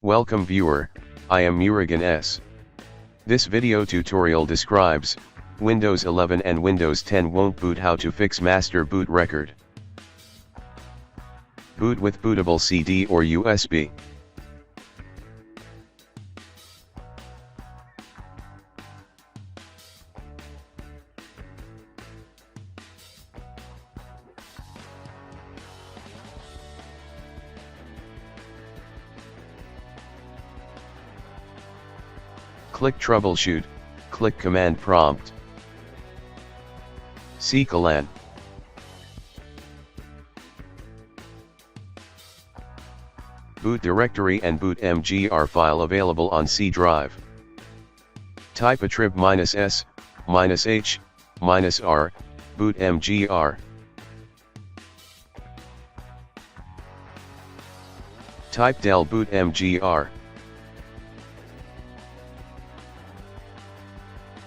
Welcome viewer, I am Murugan S. This video tutorial describes, Windows 11 and Windows 10 won't boot. How to fix master boot record. Boot with bootable CD or USB. Click Troubleshoot, click Command Prompt. CLAN. Boot directory and boot mgr file available on C drive. Type attrib -s, -h, -r, boot mgr. Type del boot mgr.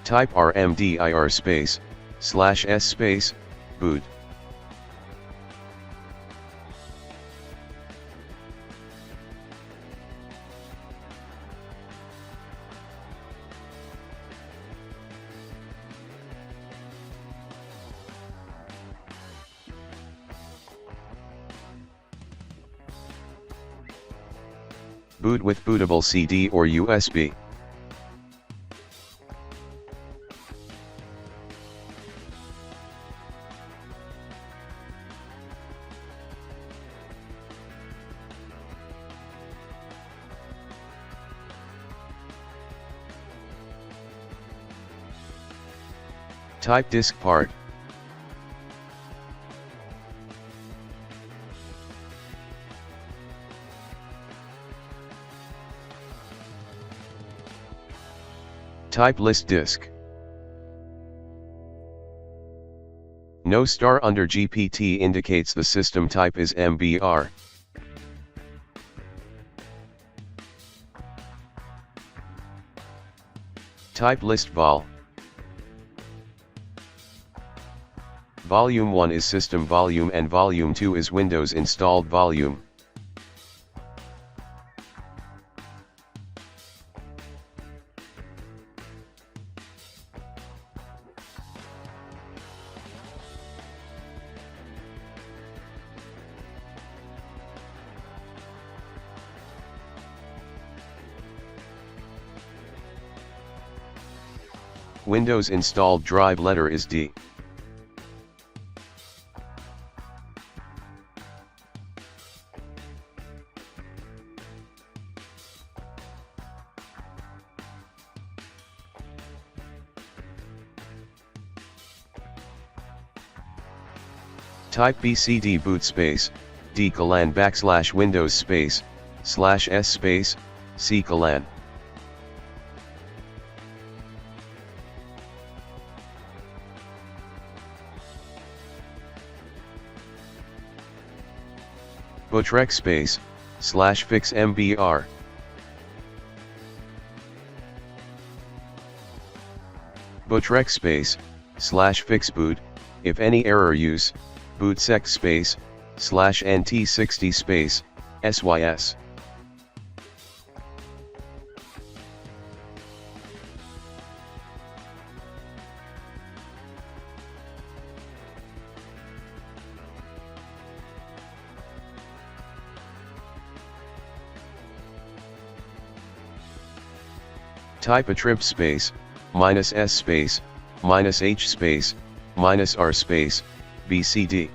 Type rmdir space, /s space, boot. Boot with bootable CD or USB. Type disk part. Type list disk. No star under GPT indicates the system type is MBR. Type list vol. Volume 1 is system volume and volume 2 is Windows installed volume. Windows installed drive letter is D. Type bcd boot space, dclan /windows space, /s space, clan. Bootrec space, /fix mbr. Bootrec space, /fix boot, if any error use, bootsec space, /nt60 space, sys. Type attrib space, -s space, -h space, -r space, bcd.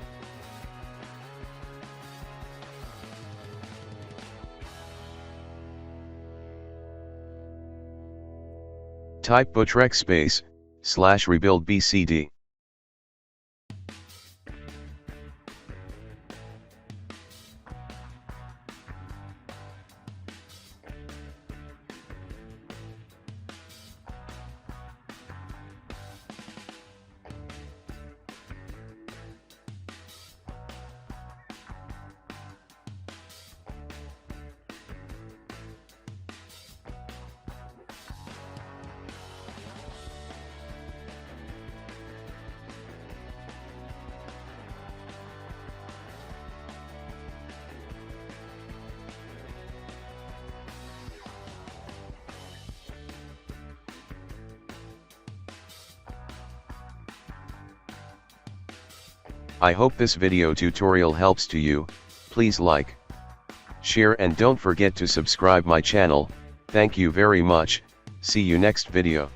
Type bootrec space, /rebuild bcd. I hope this video tutorial helps to you. Please like, share and don't forget to subscribe my channel. Thank you very much. See you next video.